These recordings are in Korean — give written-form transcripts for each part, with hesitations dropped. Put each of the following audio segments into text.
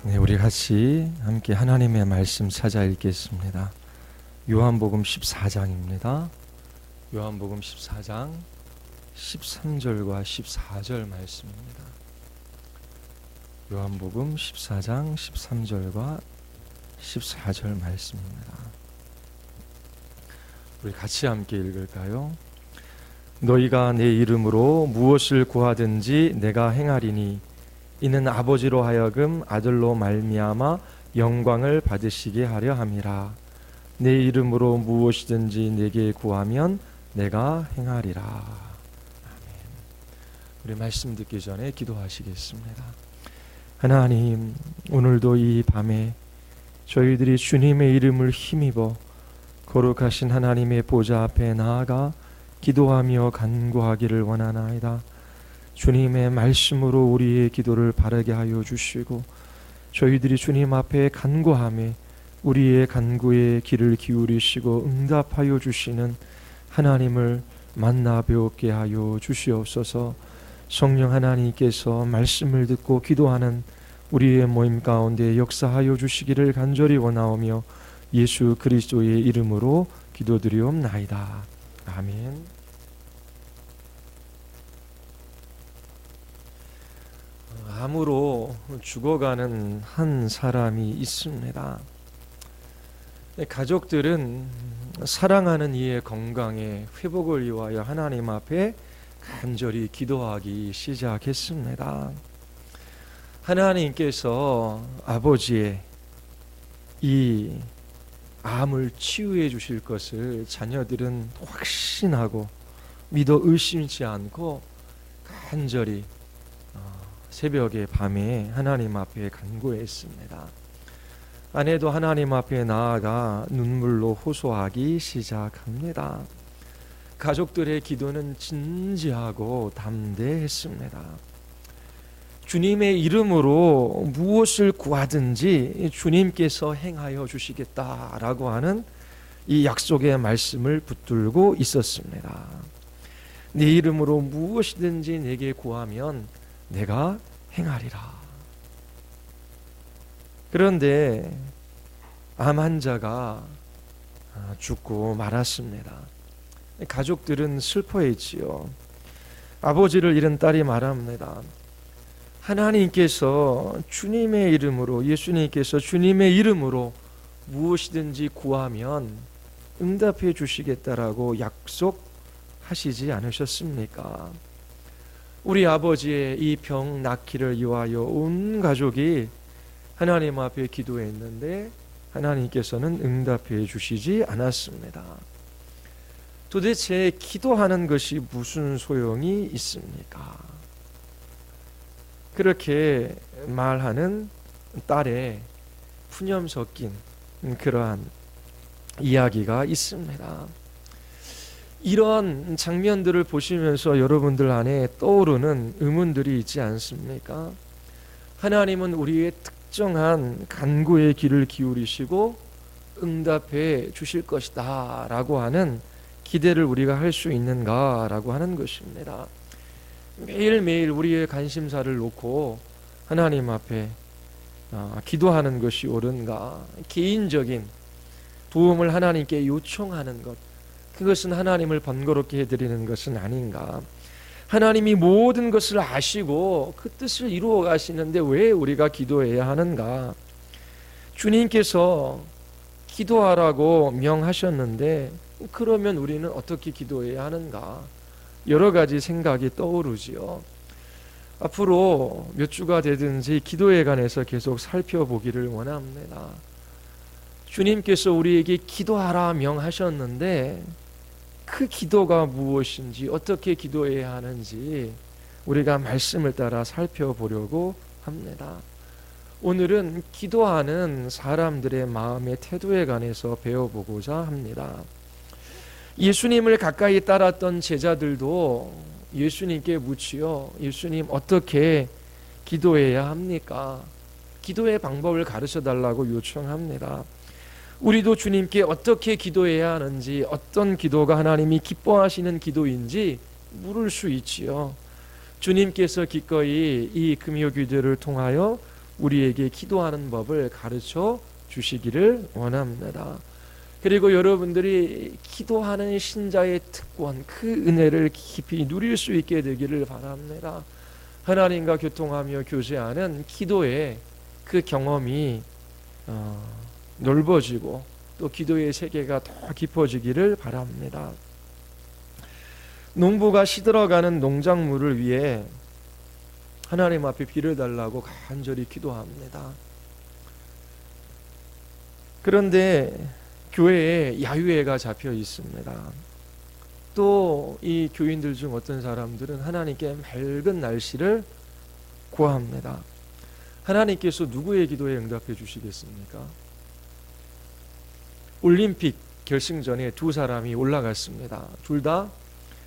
네, 우리 같이 함께 하나님의 말씀 찾아 읽겠습니다. 요한복음 14장입니다. 요한복음 14장 13절과 14절 말씀입니다. 요한복음 14장 13절과 14절 말씀입니다. 우리 같이 함께 읽을까요? 너희가 내 이름으로 무엇을 구하든지 내가 행하리니 이는 아버지로 하여금 아들로 말미암아 영광을 받으시게 하려 함이라. 내 이름으로 무엇이든지 내게 구하면 내가 행하리라. 아멘. 우리 말씀 듣기 전에 기도하시겠습니다. 하나님, 오늘도 이 밤에 저희들이 주님의 이름을 힘입어 거룩하신 하나님의 보좌 앞에 나아가 기도하며 간구하기를 원하나이다. 주님의 말씀으로 우리의 기도를 바르게 하여 주시고 저희들이 주님 앞에 간구하며 우리의 간구에 귀를 기울이시고 응답하여 주시는 하나님을 만나 배우게 하여 주시옵소서. 성령 하나님께서 말씀을 듣고 기도하는 우리의 모임 가운데 역사하여 주시기를 간절히 원하오며 예수 그리스도의 이름으로 기도드리옵나이다. 아멘. 암으로 죽어가는 한 사람이 있습니다. 가족들은 사랑하는 이의 건강에 회복을 위하여 하나님 앞에 간절히 기도하기 시작했습니다. 하나님께서 아버지의 이 암을 치유해 주실 것을 자녀들은 확신하고 믿어 의심치 않고 간절히 새벽에 밤에 하나님 앞에 간구했습니다. 아내도 하나님 앞에 나아가 눈물로 호소하기 시작합니다. 가족들의 기도는 진지하고 담대했습니다. 주님의 이름으로 무엇을 구하든지 주님께서 행하여 주시겠다라고 하는 이 약속의 말씀을 붙들고 있었습니다. 네 이름으로 무엇이든지 내게 구하면 내가 행하리라. 그런데 암 환자가 죽고 말았습니다. 가족들은 슬퍼했지요. 아버지를 잃은 딸이 말합니다. 하나님께서 주님의 이름으로, 예수님께서 주님의 이름으로 무엇이든지 구하면 응답해 주시겠다라고 약속하시지 않으셨습니까? 우리 아버지의 이 병 낫기를 위하여 온 가족이 하나님 앞에 기도했는데 하나님께서는 응답해 주시지 않았습니다. 도대체 기도하는 것이 무슨 소용이 있습니까? 그렇게 말하는 딸의 푸념 섞인 그러한 이야기가 있습니다. 이런 장면들을 보시면서 여러분들 안에 떠오르는 의문들이 있지 않습니까? 하나님은 우리의 특정한 간구에 귀를 기울이시고 응답해 주실 것이다 라고 하는 기대를 우리가 할 수 있는가 라고 하는 것입니다. 매일매일 우리의 관심사를 놓고 하나님 앞에 기도하는 것이 옳은가? 개인적인 도움을 하나님께 요청하는 것, 그것은 하나님을 번거롭게 해드리는 것은 아닌가? 하나님이 모든 것을 아시고 그 뜻을 이루어 가시는데 왜 우리가 기도해야 하는가? 주님께서 기도하라고 명하셨는데 그러면 우리는 어떻게 기도해야 하는가? 여러 가지 생각이 떠오르지요. 앞으로 몇 주가 되든지 기도에 관해서 계속 살펴보기를 원합니다. 주님께서 우리에게 기도하라 명하셨는데 그 기도가 무엇인지, 어떻게 기도해야 하는지 우리가 말씀을 따라 살펴보려고 합니다. 오늘은 기도하는 사람들의 마음의 태도에 관해서 배워보고자 합니다. 예수님을 가까이 따랐던 제자들도 예수님께 묻지요. 예수님, 어떻게 기도해야 합니까? 기도의 방법을 가르쳐 달라고 요청합니다. 우리도 주님께 어떻게 기도해야 하는지, 어떤 기도가 하나님이 기뻐하시는 기도인지 물을 수 있지요. 주님께서 기꺼이 이 금요 기도를 통하여 우리에게 기도하는 법을 가르쳐 주시기를 원합니다. 그리고 여러분들이 기도하는 신자의 특권, 그 은혜를 깊이 누릴 수 있게 되기를 바랍니다. 하나님과 교통하며 교제하는 기도의 그 경험이 넓어지고 또 기도의 세계가 더 깊어지기를 바랍니다. 농부가 시들어가는 농작물을 위해 하나님 앞에 비를 달라고 간절히 기도합니다. 그런데 교회에 야유회가 잡혀 있습니다. 또 이 교인들 중 어떤 사람들은 하나님께 맑은 날씨를 구합니다. 하나님께서 누구의 기도에 응답해 주시겠습니까? 올림픽 결승전에 두 사람이 올라갔습니다. 둘 다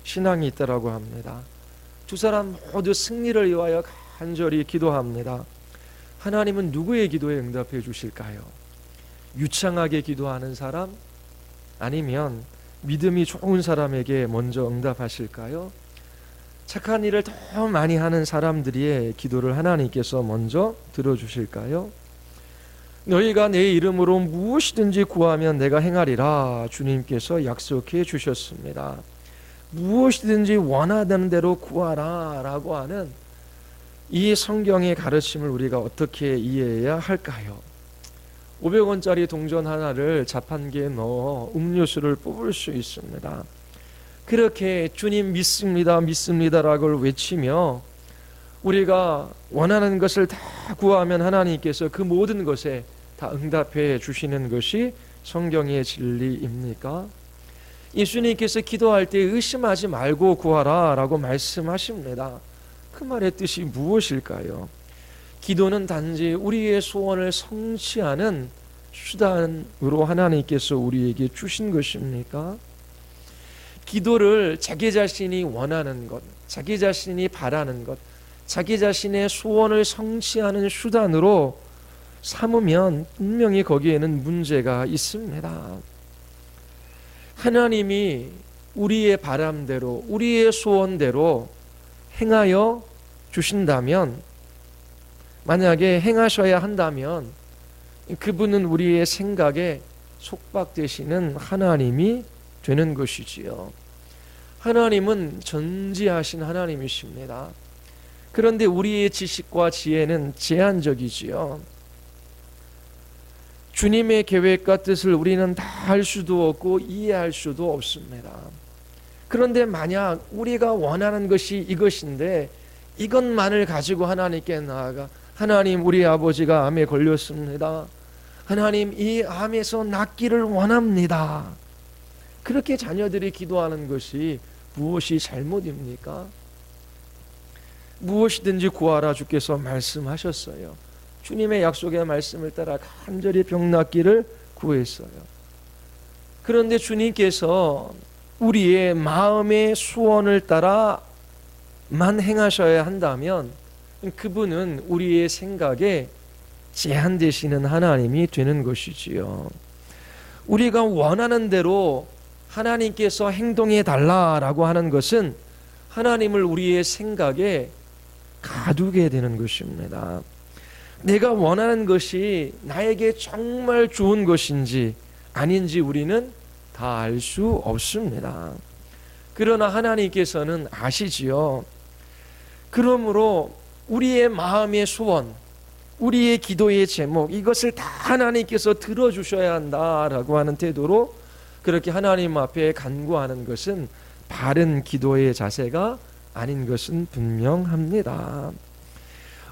신앙이 있다라고 합니다. 두 사람 모두 승리를 위하여 간절히 기도합니다. 하나님은 누구의 기도에 응답해 주실까요? 유창하게 기도하는 사람? 아니면 믿음이 좋은 사람에게 먼저 응답하실까요? 착한 일을 더 많이 하는 사람들의 기도를 하나님께서 먼저 들어주실까요? 너희가 내 이름으로 무엇이든지 구하면 내가 행하리라 주님께서 약속해 주셨습니다. 무엇이든지 원하는 대로 구하라 라고 하는 이 성경의 가르침을 우리가 어떻게 이해해야 할까요? 500원짜리 동전 하나를 자판기에 넣어 음료수를 뽑을 수 있습니다. 그렇게 주님 믿습니다 믿습니다라고 외치며 우리가 원하는 것을 다 구하면 하나님께서 그 모든 것에 다 응답해 주시는 것이 성경의 진리입니까? 예수님께서 기도할 때 의심하지 말고 구하라 라고 말씀하십니다. 그 말의 뜻이 무엇일까요? 기도는 단지 우리의 소원을 성취하는 수단으로 하나님께서 우리에게 주신 것입니까? 기도를 자기 자신이 원하는 것, 자기 자신이 바라는 것, 자기 자신의 소원을 성취하는 수단으로 삼으면 분명히 거기에는 문제가 있습니다. 하나님이 우리의 바람대로, 우리의 소원대로 행하여 주신다면, 만약에 행하셔야 한다면 그분은 우리의 생각에 속박되시는 하나님이 되는 것이지요. 하나님은 전지하신 하나님이십니다. 그런데 우리의 지식과 지혜는 제한적이지요. 주님의 계획과 뜻을 우리는 다 할 수도 없고 이해할 수도 없습니다. 그런데 만약 우리가 원하는 것이 이것인데 이것만을 가지고 하나님께 나아가 하나님, 우리 아버지가 암에 걸렸습니다. 하나님, 이 암에서 낫기를 원합니다. 그렇게 자녀들이 기도하는 것이 무엇이 잘못입니까? 무엇이든지 구하라 주께서 말씀하셨어요. 주님의 약속의 말씀을 따라 간절히 병 낫기를 구했어요. 그런데 주님께서 우리의 마음의 소원을 따라만 행하셔야 한다면 그분은 우리의 생각에 제한되시는 하나님이 되는 것이지요. 우리가 원하는 대로 하나님께서 행동해 달라라고 하는 것은 하나님을 우리의 생각에 가두게 되는 것입니다. 내가 원하는 것이 나에게 정말 좋은 것인지 아닌지 우리는 다 알 수 없습니다. 그러나 하나님께서는 아시지요. 그러므로 우리의 마음의 소원, 우리의 기도의 제목, 이것을 다 하나님께서 들어주셔야 한다라고 하는 태도로 그렇게 하나님 앞에 간구하는 것은 바른 기도의 자세가 아닌 것은 분명합니다.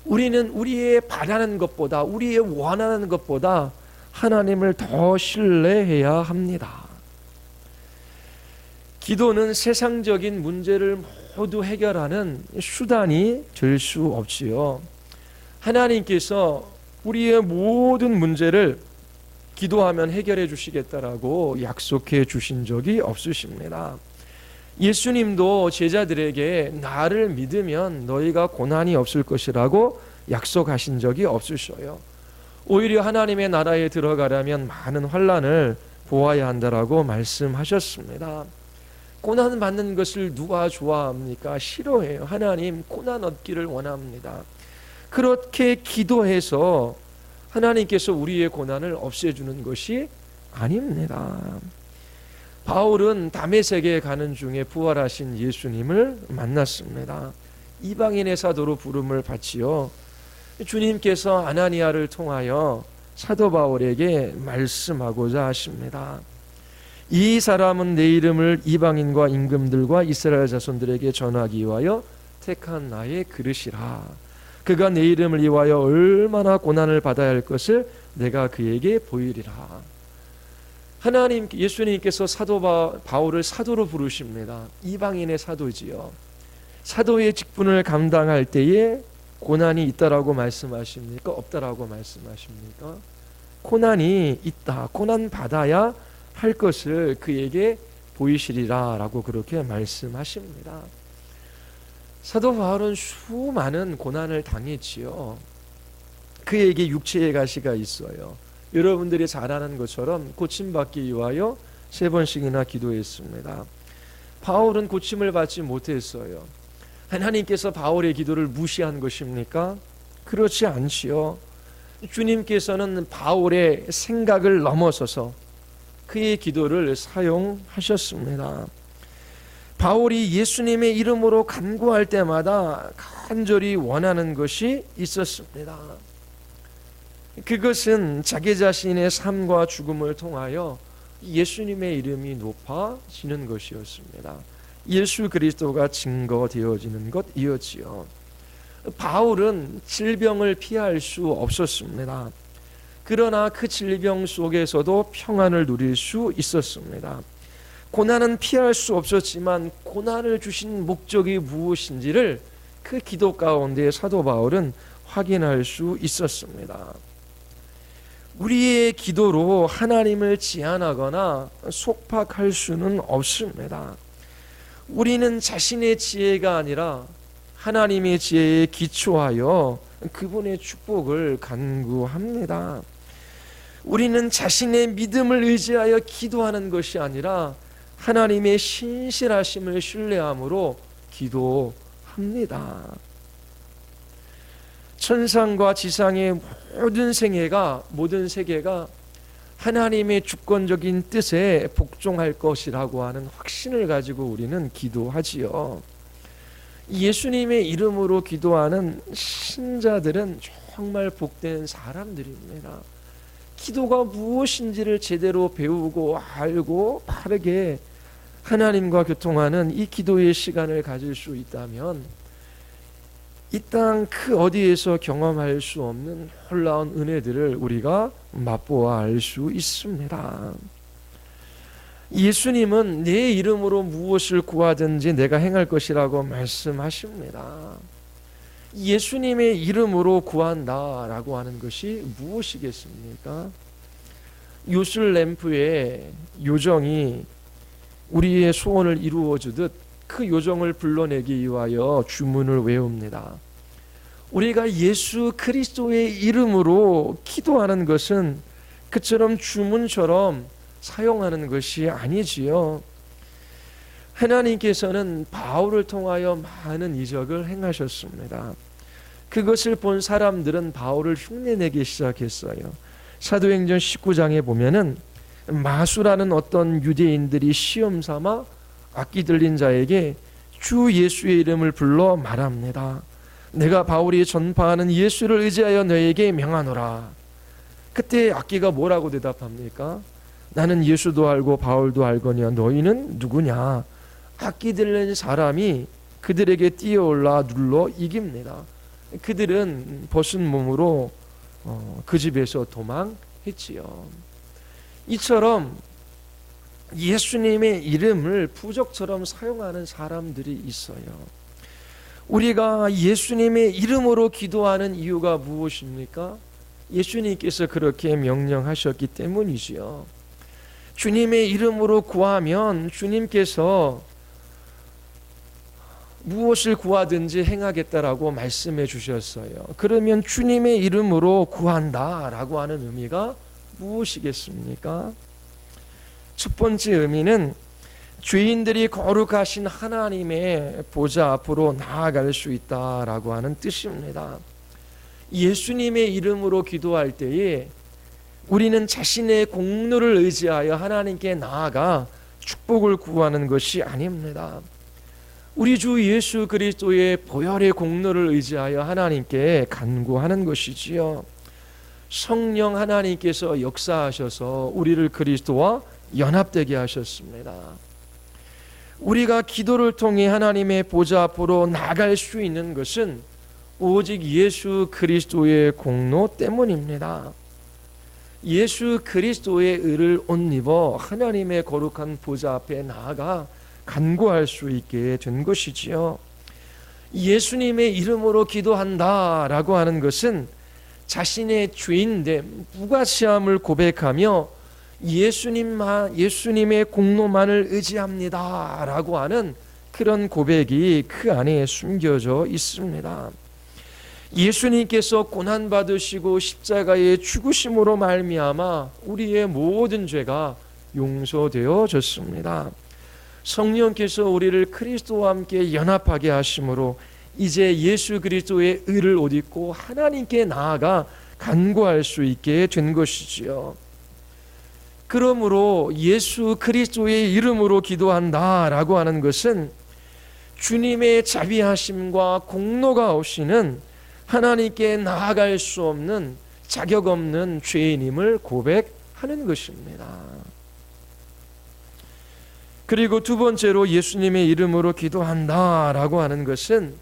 우리는 우리의 바라는 것보다, 우리의 원하는 것보다 하나님을 더 신뢰해야 합니다. 기도는 세상적인 문제를 모두 해결하는 수단이 될 수 없지요. 하나님께서 우리의 모든 문제를 기도하면 해결해 주시겠다라고 약속해 주신 적이 없으십니다. 예수님도 제자들에게 나를 믿으면 너희가 고난이 없을 것이라고 약속하신 적이 없으셔요. 오히려 하나님의 나라에 들어가려면 많은 환난을 보아야 한다라고 말씀하셨습니다. 고난 받는 것을 누가 좋아합니까? 싫어해요. 하나님 고난 얻기를 원합니다. 그렇게 기도해서 하나님께서 우리의 고난을 없애주는 것이 아닙니다. 바울은 다메섹에 가는 중에 부활하신 예수님을 만났습니다. 이방인의 사도로 부름을 받지요. 주님께서 아나니아를 통하여 사도 바울에게 말씀하고자 하십니다. 이 사람은 내 이름을 이방인과 임금들과 이스라엘 자손들에게 전하기 위하여 택한 나의 그릇이라. 그가 내 이름을 위하여 얼마나 고난을 받아야 할 것을 내가 그에게 보이리라. 하나님, 예수님께서 사도 바울을 사도로 부르십니다. 이방인의 사도지요. 사도의 직분을 감당할 때에 고난이 있다라고 말씀하십니까? 없다라고 말씀하십니까? 고난이 있다. 고난 받아야 할 것을 그에게 보이시리라 라고 그렇게 말씀하십니다. 사도 바울은 수많은 고난을 당했지요. 그에게 육체의 가시가 있어요. 여러분들이 잘 아는 것처럼 고침받기 위하여 3번씩이나 기도했습니다. 바울은 고침을 받지 못했어요. 하나님께서 바울의 기도를 무시한 것입니까? 그렇지 않지요. 주님께서는 바울의 생각을 넘어서서 그의 기도를 사용하셨습니다. 바울이 예수님의 이름으로 간구할 때마다 간절히 원하는 것이 있었습니다. 그것은 자기 자신의 삶과 죽음을 통하여 예수님의 이름이 높아지는 것이었습니다. 예수 그리스도가 증거되어지는 것이었지요. 바울은 질병을 피할 수 없었습니다. 그러나 그 질병 속에서도 평안을 누릴 수 있었습니다. 고난은 피할 수 없었지만 고난을 주신 목적이 무엇인지를 그 기도 가운데 사도 바울은 확인할 수 있었습니다. 우리의 기도로 하나님을 제한하거나 속박할 수는 없습니다. 우리는 자신의 지혜가 아니라 하나님의 지혜에 기초하여 그분의 축복을 간구합니다. 우리는 자신의 믿음을 의지하여 기도하는 것이 아니라 하나님의 신실하심을 신뢰함으로 기도합니다. 천상과 지상의 모든 세계가 하나님의 주권적인 뜻에 복종할 것이라고 하는 확신을 가지고 우리는 기도하지요. 예수님의 이름으로 기도하는 신자들은 정말 복된 사람들입니다. 기도가 무엇인지를 제대로 배우고 알고 바르게 하나님과 교통하는 이 기도의 시간을 가질 수 있다면 이 땅 그 어디에서 경험할 수 없는 놀라운 은혜들을 우리가 맛보아 알 수 있습니다. 예수님은 내 이름으로 무엇을 구하든지 내가 행할 것이라고 말씀하십니다. 예수님의 이름으로 구한다라고 하는 것이 무엇이겠습니까? 요술램프의 요정이 우리의 소원을 이루어주듯 그 요정을 불러내기 위하여 주문을 외웁니다. 우리가 예수 그리스도의 이름으로 기도하는 것은 그처럼 주문처럼 사용하는 것이 아니지요. 하나님께서는 바울을 통하여 많은 이적을 행하셨습니다. 그것을 본 사람들은 바울을 흉내내기 시작했어요. 사도행전 19장에 보면은 마수라는 어떤 유대인들이 시험 삼아 악기 들린 자에게 주 예수의 이름을 불러 말합니다. 내가 바울이 전파하는 예수를 의지하여 너에게 명하노라. 그때 악기가 뭐라고 대답합니까? 나는 예수도 알고 바울도 알거니와 너희는 누구냐? 악기 들린 사람이 그들에게 뛰어올라 눌러 이깁니다. 그들은 벗은 몸으로 그 집에서 도망했지요. 이처럼 예수님의 이름을 부적처럼 사용하는 사람들이 있어요. 우리가 예수님의 이름으로 기도하는 이유가 무엇입니까? 예수님께서 그렇게 명령하셨기 때문이지요. 주님의 이름으로 구하면 주님께서 무엇을 구하든지 행하겠다라고 말씀해 주셨어요. 그러면 주님의 이름으로 구한다라고 하는 의미가 무엇이겠습니까? 첫 번째 의미는 죄인들이 거룩하신 하나님의 보좌 앞으로 나아갈 수 있다라고 하는 뜻입니다. 예수님의 이름으로 기도할 때에 우리는 자신의 공로를 의지하여 하나님께 나아가 축복을 구하는 것이 아닙니다. 우리 주 예수 그리스도의 보혈의 공로를 의지하여 하나님께 간구하는 것이지요. 성령 하나님께서 역사하셔서 우리를 그리스도와 연합되게 하셨습니다. 우리가 기도를 통해 하나님의 보좌 앞으로 나갈 수 있는 것은 오직 예수 그리스도의 공로 때문입니다. 예수 그리스도의 의를 옷 입어 하나님의 거룩한 보좌 앞에 나아가 간구할 수 있게 된 것이지요. 예수님의 이름으로 기도한다라고 하는 것은 자신의 죄인됨, 무가치함을 고백하며 예수님의 공로만을 의지합니다라고 하는 그런 고백이 그 안에 숨겨져 있습니다. 예수님께서 고난받으시고 십자가의 죽으심으로 말미암아 우리의 모든 죄가 용서되어졌습니다. 성령께서 우리를 그리스도와 함께 연합하게 하심으로 이제 예수 그리스도의 의를 옷 입고 하나님께 나아가 간구할 수 있게 된 것이지요. 그러므로 예수 그리스도의 이름으로 기도한다라고 하는 것은 주님의 자비하심과 공로가 없이는 하나님께 나아갈 수 없는 자격 없는 죄인임을 고백하는 것입니다. 그리고 두 번째로 예수님의 이름으로 기도한다라고 하는 것은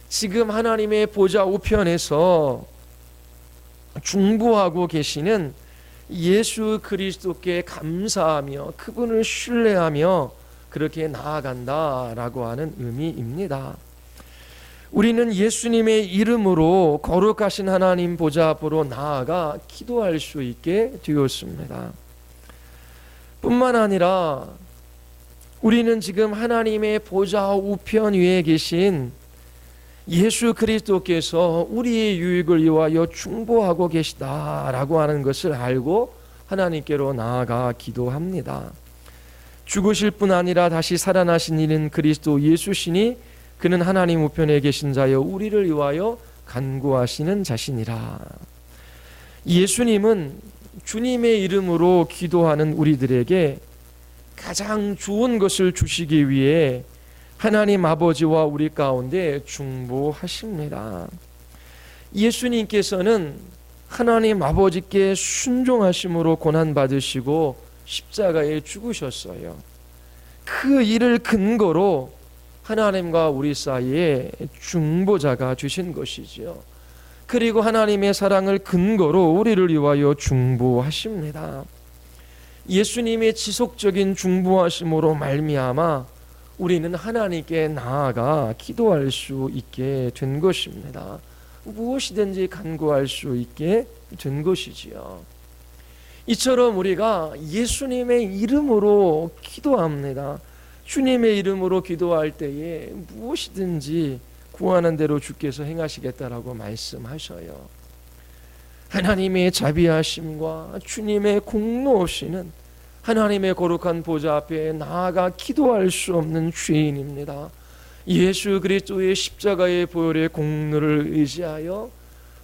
지금 하나님의 보좌 우편에서 중보하고 계시는 예수 그리스도께 감사하며 그분을 신뢰하며 그렇게 나아간다라고 하는 의미입니다. 우리는 예수님의 이름으로 거룩하신 하나님 보좌 앞으로 나아가 기도할 수 있게 되었습니다. 뿐만 아니라 우리는 지금 하나님의 보좌 우편 위에 계신 예수 그리스도께서 우리의 유익을 위하여 중보하고 계시다라고 하는 것을 알고 하나님께로 나아가 기도합니다. 죽으실 뿐 아니라 다시 살아나신 이는 그리스도 예수시니 그는 하나님 우편에 계신 자여 우리를 위하여 간구하시는 자신이라. 예수님은 주님의 이름으로 기도하는 우리들에게 가장 좋은 것을 주시기 위해 하나님 아버지와 우리 가운데 중보하십니다. 예수님께서는 하나님 아버지께 순종하심으로 고난받으시고 십자가에 죽으셨어요. 그 일을 근거로 하나님과 우리 사이에 중보자가 되신 것이지요. 그리고 하나님의 사랑을 근거로 우리를 위하여 중보하십니다. 예수님의 지속적인 중보하심으로 말미암아 우리는 하나님께 나아가 기도할 수 있게 된 것입니다. 무엇이든지 간구할 수 있게 된 것이지요. 이처럼 우리가 예수님의 이름으로 기도합니다. 주님의 이름으로 기도할 때에 무엇이든지 구하는 대로 주께서 행하시겠다라고 말씀하셔요. 하나님의 자비하심과 주님의 공로 없이는 하나님의 거룩한 보좌 앞에 나아가 기도할 수 없는 죄인입니다. 예수 그리스도의 십자가의 보혈의 공로를 의지하여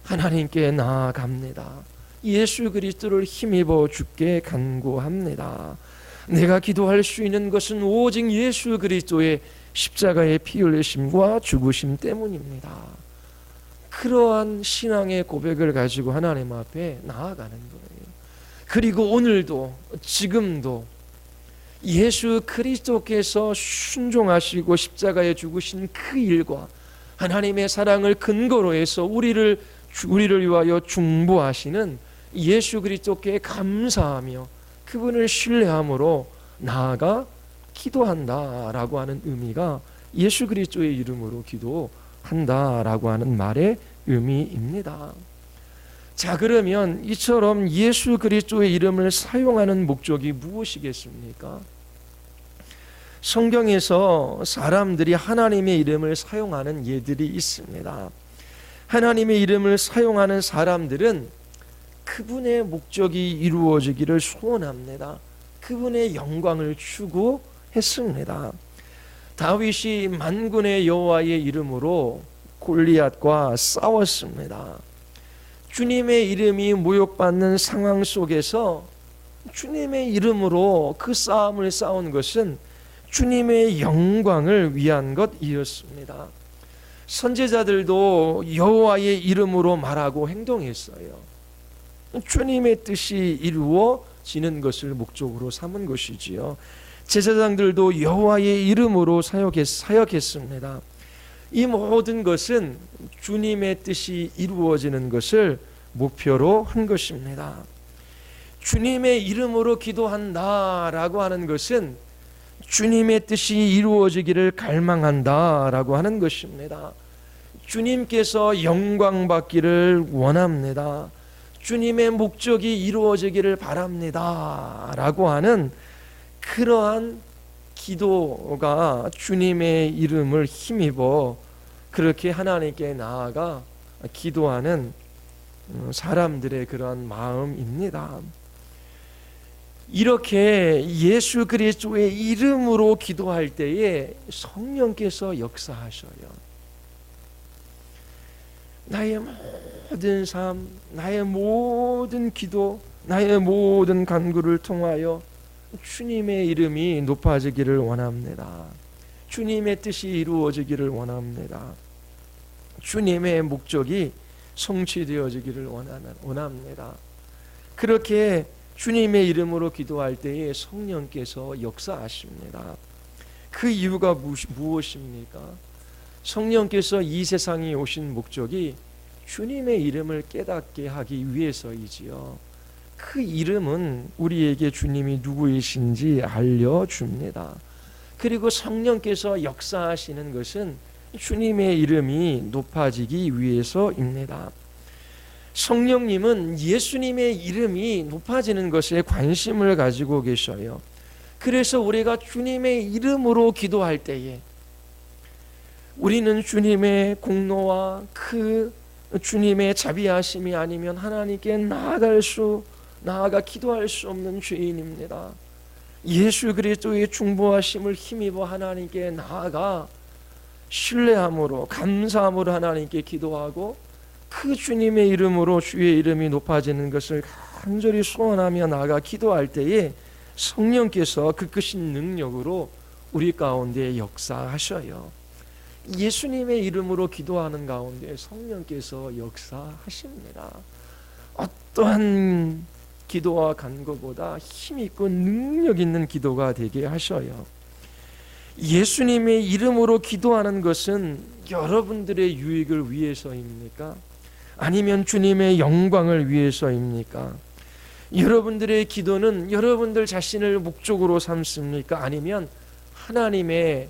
하나님께 나아갑니다. 예수 그리스도를 힘입어 주께 간구합니다. 내가 기도할 수 있는 것은 오직 예수 그리스도의 십자가의 피 흘리심과 죽으심 때문입니다. 그러한 신앙의 고백을 가지고 하나님 앞에 나아가는 거예요. 그리고 오늘도 지금도 예수 그리스도께서 순종하시고 십자가에 죽으신 그 일과 하나님의 사랑을 근거로 해서 우리를 위하여 중보하시는 예수 그리스도께 감사하며 그분을 신뢰함으로 나아가 기도한다라고 하는 의미가 예수 그리스도의 이름으로 기도한다라고 하는 말의 의미입니다. 자, 그러면 이처럼 예수 그리스도의 이름을 사용하는 목적이 무엇이겠습니까? 성경에서 사람들이 하나님의 이름을 사용하는 예들이 있습니다. 하나님의 이름을 사용하는 사람들은 그분의 목적이 이루어지기를 소원합니다. 그분의 영광을 추구했습니다. 다윗이 만군의 여호와의 이름으로 골리앗과 싸웠습니다. 주님의 이름이 모욕받는 상황 속에서 주님의 이름으로 그 싸움을 싸운 것은 주님의 영광을 위한 것이었습니다. 선지자들도 여호와의 이름으로 말하고 행동했어요. 주님의 뜻이 이루어지는 것을 목적으로 삼은 것이지요. 제사장들도 여호와의 이름으로 사역했습니다. 이 모든 것은 주님의 뜻이 이루어지는 것을 목표로 한 것입니다. 주님의 이름으로 기도한다라고 하는 것은 주님의 뜻이 이루어지기를 갈망한다라고 하는 것입니다. 주님께서 영광 받기를 원합니다. 주님의 목적이 이루어지기를 바랍니다라고 하는 그러한 기도가 주님의 이름을 힘입어 그렇게 하나님께 나아가 기도하는 사람들의 그러한 마음입니다. 이렇게 예수 그리스도의 이름으로 기도할 때에 성령께서 역사하셔요. 나의 모든 삶, 나의 모든 기도, 나의 모든 간구를 통하여 주님의 이름이 높아지기를 원합니다. 주님의 뜻이 이루어지기를 원합니다. 주님의 목적이 성취되어지기를 원합니다. 그렇게 주님의 이름으로 기도할 때에 성령께서 역사하십니다. 그 이유가 무엇입니까? 성령께서 이 세상에 오신 목적이 주님의 이름을 깨닫게 하기 위해서이지요. 그 이름은 우리에게 주님이 누구이신지 알려줍니다. 그리고 성령께서 역사하시는 것은 주님의 이름이 높아지기 위해서입니다. 성령님은 예수님의 이름이 높아지는 것에 관심을 가지고 계셔요. 그래서 우리가 주님의 이름으로 기도할 때에 우리는 주님의 공로와 그 주님의 자비하심이 아니면 하나님께 나아가 기도할 수 없는 죄인입니다. 예수 그리스도의 중보하심을 힘입어 하나님께 나아가 신뢰함으로 감사함으로 하나님께 기도하고 그 주님의 이름으로 주의 이름이 높아지는 것을 간절히 소원하며 나아가 기도할 때에 성령께서 그 크신 능력으로 우리 가운데 역사하셔요. 예수님의 이름으로 기도하는 가운데 성령께서 역사하십니다. 어떠한 기도와 간구보다 힘있고 능력 있는 기도가 되게 하셔요. 예수님의 이름으로 기도하는 것은 여러분들의 유익을 위해서입니까? 아니면 주님의 영광을 위해서입니까? 여러분들의 기도는 여러분들 자신을 목적으로 삼습니까? 아니면 하나님의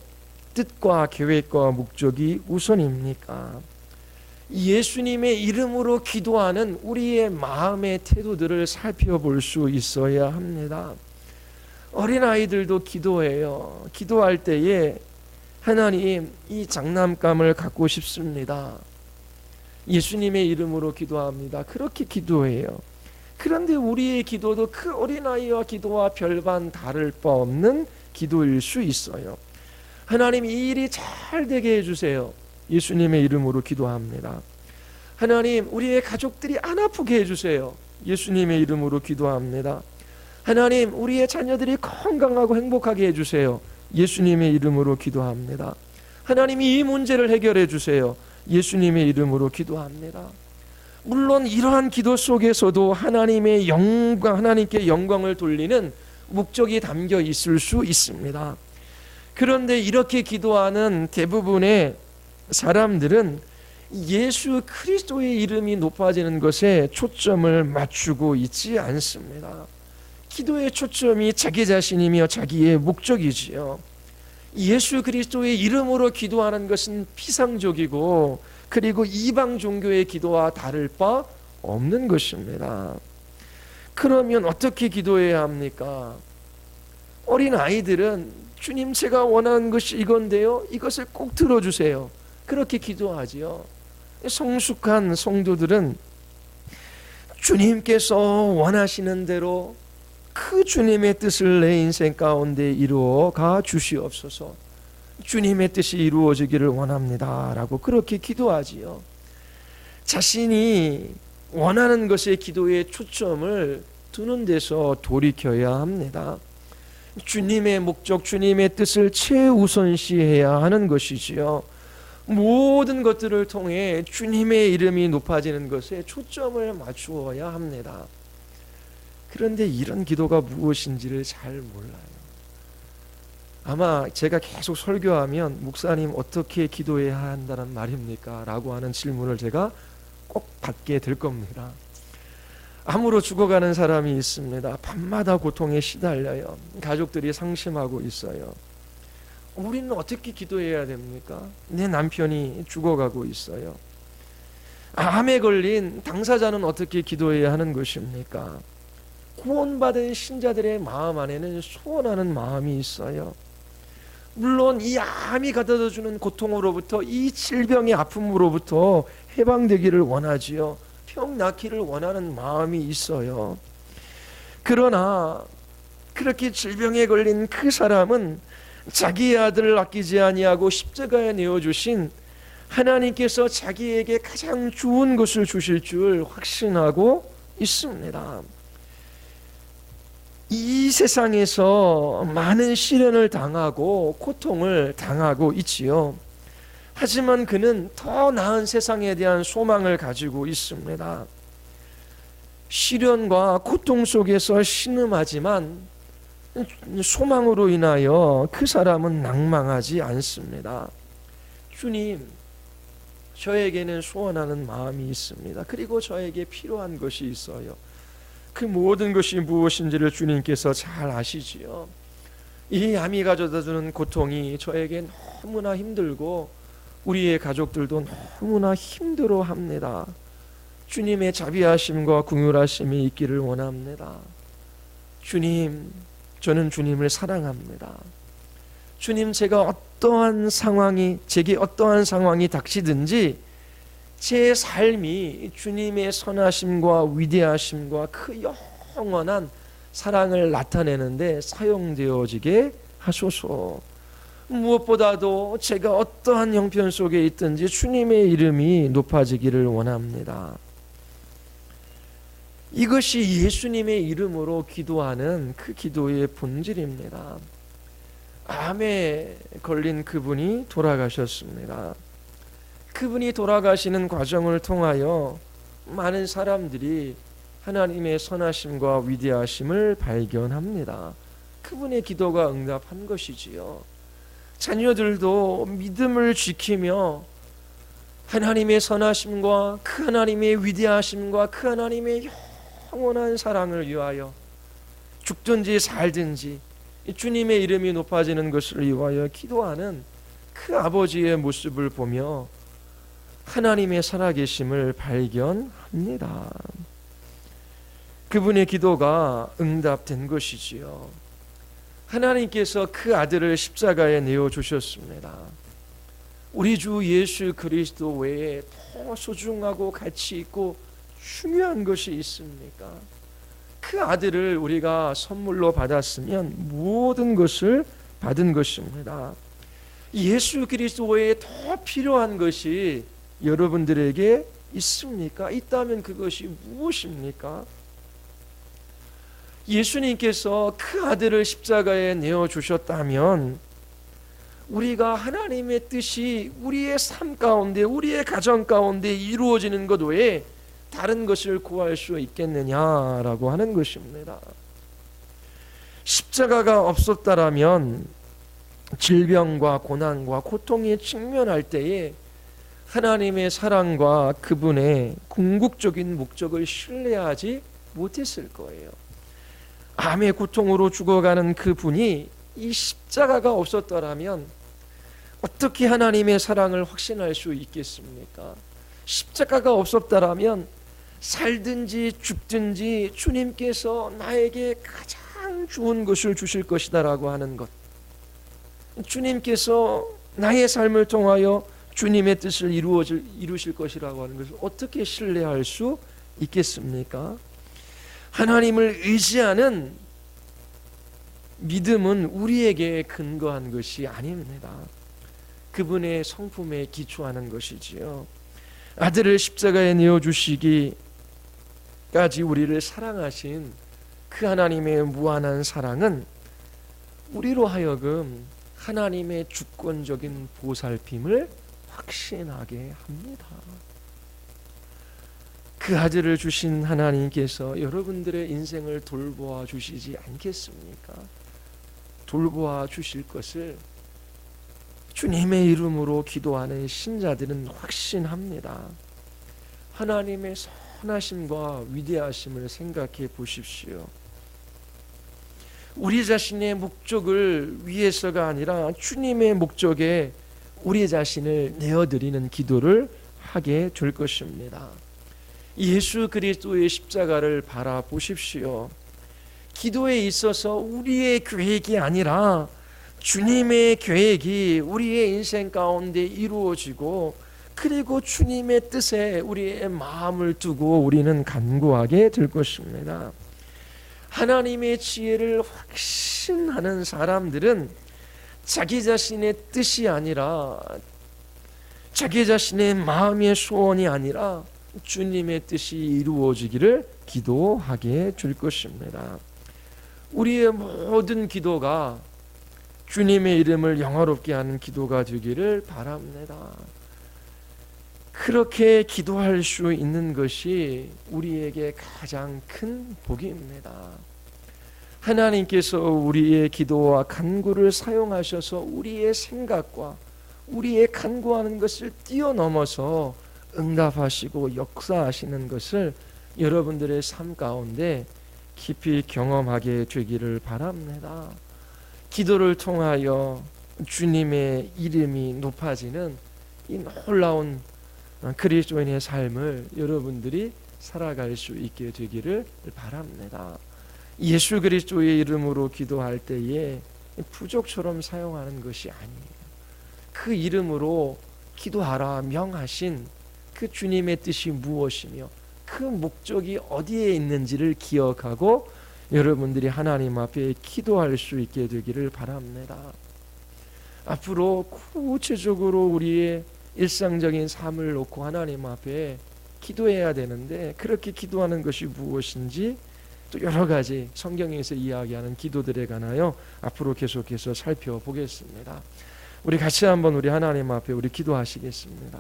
뜻과 계획과 목적이 우선입니까? 예수님의 이름으로 기도하는 우리의 마음의 태도들을 살펴볼 수 있어야 합니다. 어린아이들도 기도해요. 기도할 때에 하나님, 이 장난감을 갖고 싶습니다. 예수님의 이름으로 기도합니다. 그렇게 기도해요. 그런데 우리의 기도도 그 어린아이와 기도와 별반 다를 바 없는 기도일 수 있어요. 하나님, 이 일이 잘 되게 해주세요. 예수님의 이름으로 기도합니다. 하나님, 우리의 가족들이 안 아프게 해주세요. 예수님의 이름으로 기도합니다. 하나님, 우리의 자녀들이 건강하고 행복하게 해주세요. 예수님의 이름으로 기도합니다. 하나님, 이 문제를 해결해 주세요. 예수님의 이름으로 기도합니다. 물론 이러한 기도 속에서도 하나님의 영광, 하나님께 영광을 돌리는 목적이 담겨 있을 수 있습니다. 그런데 이렇게 기도하는 대부분의 사람들은 예수 그리스도의 이름이 높아지는 것에 초점을 맞추고 있지 않습니다. 기도의 초점이 자기 자신이며 자기의 목적이지요. 예수 그리스도의 이름으로 기도하는 것은 피상적이고 그리고 이방 종교의 기도와 다를 바 없는 것입니다. 그러면 어떻게 기도해야 합니까? 어린 아이들은 주님, 제가 원하는 것이 이건데요, 이것을 꼭 들어주세요. 그렇게 기도하지요. 성숙한 성도들은 주님께서 원하시는 대로 그 주님의 뜻을 내 인생 가운데 이루어 가 주시옵소서. 주님의 뜻이 이루어지기를 원합니다 라고 그렇게 기도하지요. 자신이 원하는 것에 기도의 초점을 두는 데서 돌이켜야 합니다. 주님의 목적, 주님의 뜻을 최우선시해야 하는 것이지요. 모든 것들을 통해 주님의 이름이 높아지는 것에 초점을 맞추어야 합니다. 그런데 이런 기도가 무엇인지를 잘 몰라요. 아마 제가 계속 설교하면 목사님 어떻게 기도해야 한다는 말입니까? 라고 하는 질문을 제가 꼭 받게 될 겁니다. 암으로 죽어가는 사람이 있습니다. 밤마다 고통에 시달려요. 가족들이 상심하고 있어요. 우리는 어떻게 기도해야 됩니까? 내 남편이 죽어가고 있어요. 암에 걸린 당사자는 어떻게 기도해야 하는 것입니까? 구원받은 신자들의 마음 안에는 소원하는 마음이 있어요. 물론 이 암이 가져다 주는 고통으로부터, 이 질병의 아픔으로부터 해방되기를 원하지요. 평 낫기를 원하는 마음이 있어요. 그러나 그렇게 질병에 걸린 그 사람은 자기의 아들을 아끼지 아니하고 십자가에 내어주신 하나님께서 자기에게 가장 좋은 것을 주실 줄 확신하고 있습니다. 이 세상에서 많은 시련을 당하고 고통을 당하고 있지요. 하지만 그는 더 나은 세상에 대한 소망을 가지고 있습니다. 시련과 고통 속에서 신음하지만 소망으로 인하여 그 사람은 낭망하지 않습니다. 주님, 저에게는 소원하는 마음이 있습니다. 그리고 저에게 필요한 것이 있어요. 그 모든 것이 무엇인지를 주님께서 잘 아시지요. 이 암이 가져다주는 고통이 저에게 너무나 힘들고 우리의 가족들도 너무나 힘들어합니다. 주님의 자비하심과 긍휼하심이 있기를 원합니다. 주님, 저는 주님을 사랑합니다. 주님, 제가 제게 어떠한 상황이 닥치든지 제 삶이 주님의 선하심과 위대하심과 그 영원한 사랑을 나타내는데 사용되어지게 하소서. 무엇보다도 제가 어떠한 형편 속에 있든지 주님의 이름이 높아지기를 원합니다. 이것이 예수님의 이름으로 기도하는 그 기도의 본질입니다. 암에 걸린 그분이 돌아가셨습니다. 그분이 돌아가시는 과정을 통하여 많은 사람들이 하나님의 선하심과 위대하심을 발견합니다. 그분의 기도가 응답한 것이지요. 자녀들도 믿음을 지키며 하나님의 선하심과 그 하나님의 위대하심과 그 하나님의 영원한 사랑을 위하여 죽든지 살든지 주님의 이름이 높아지는 것을 위하여 기도하는 그 아버지의 모습을 보며 하나님의 살아계심을 발견합니다. 그분의 기도가 응답된 것이지요. 하나님께서 그 아들을 십자가에 내어주셨습니다. 우리 주 예수 그리스도 외에 더 소중하고 가치 있고 중요한 것이 있습니까? 그 아들을 우리가 선물로 받았으면 모든 것을 받은 것입니다. 예수 그리스도 외에 더 필요한 것이 여러분들에게 있습니까? 있다면 그것이 무엇입니까? 예수님께서 그 아들을 십자가에 내어주셨다면 우리가 하나님의 뜻이 우리의 삶 가운데, 우리의 가정 가운데 이루어지는 것 외에 다른 것을 구할 수 있겠느냐라고 하는 것입니다. 십자가가 없었다라면 질병과 고난과 고통에 직면할 때에 하나님의 사랑과 그분의 궁극적인 목적을 신뢰하지 못했을 거예요. 암의 고통으로 죽어가는 그분이 이 십자가가 없었더라면 어떻게 하나님의 사랑을 확신할 수 있겠습니까? 십자가가 없었더라면 살든지 죽든지 주님께서 나에게 가장 좋은 것을 주실 것이다라고 하는 것, 주님께서 나의 삶을 통하여 주님의 뜻을 이루실 것이라고 하는 것을 어떻게 신뢰할 수 있겠습니까? 하나님을 의지하는 믿음은 우리에게 근거한 것이 아닙니다. 그분의 성품에 기초하는 것이지요. 아들을 십자가에 내어주시기 우리를 사랑하신 그 하나님의 무한한 사랑은 우리로 하여금 하나님의 주권적인 보살핌을 확신하게 합니다. 그 아들을 주신 하나님께서 여러분들의 인생을 돌보아 주시지 않겠습니까? 돌보아 주실 것을 주님의 이름으로 기도하는 신자들은 확신합니다. 하나님의 선하심과 위대하심을 생각해 보십시오. 우리 자신의 목적을 위해서가 아니라 주님의 목적에 우리 자신을 내어드리는 기도를 하게 될 것입니다. 예수 그리스도의 십자가를 바라보십시오. 기도에 있어서 우리의 계획이 아니라 주님의 계획이 우리의 인생 가운데 이루어지고, 그리고 주님의 뜻에 우리의 마음을 두고 우리는 간구하게 될 것입니다. 하나님의 지혜를 확신하는 사람들은 자기 자신의 뜻이 아니라, 자기 자신의 마음의 소원이 아니라 주님의 뜻이 이루어지기를 기도하게 될 것입니다. 우리의 모든 기도가 주님의 이름을 영화롭게 하는 기도가 되기를 바랍니다. 그렇게 기도할 수 있는 것이 우리에게 가장 큰 복입니다. 하나님께서 우리의 기도와 간구를 사용하셔서 우리의 생각과 우리의 간구하는 것을 뛰어넘어서 응답하시고 역사하시는 것을 여러분들의 삶 가운데 깊이 경험하게 되기를 바랍니다. 기도를 통하여 주님의 이름이 높아지는 이 놀라운 그리스도인의 삶을 여러분들이 살아갈 수 있게 되기를 바랍니다. 예수 그리스도의 이름으로 기도할 때에 부족처럼 사용하는 것이 아니에요. 그 이름으로 기도하라 명하신 그 주님의 뜻이 무엇이며 그 목적이 어디에 있는지를 기억하고 여러분들이 하나님 앞에 기도할 수 있게 되기를 바랍니다. 앞으로 구체적으로 우리의 일상적인 삶을 놓고 하나님 앞에 기도해야 되는데, 그렇게 기도하는 것이 무엇인지 또 여러 가지 성경에서 이야기하는 기도들에 관하여 앞으로 계속해서 살펴보겠습니다. 우리 같이 한번 우리 하나님 앞에 우리 기도하시겠습니다.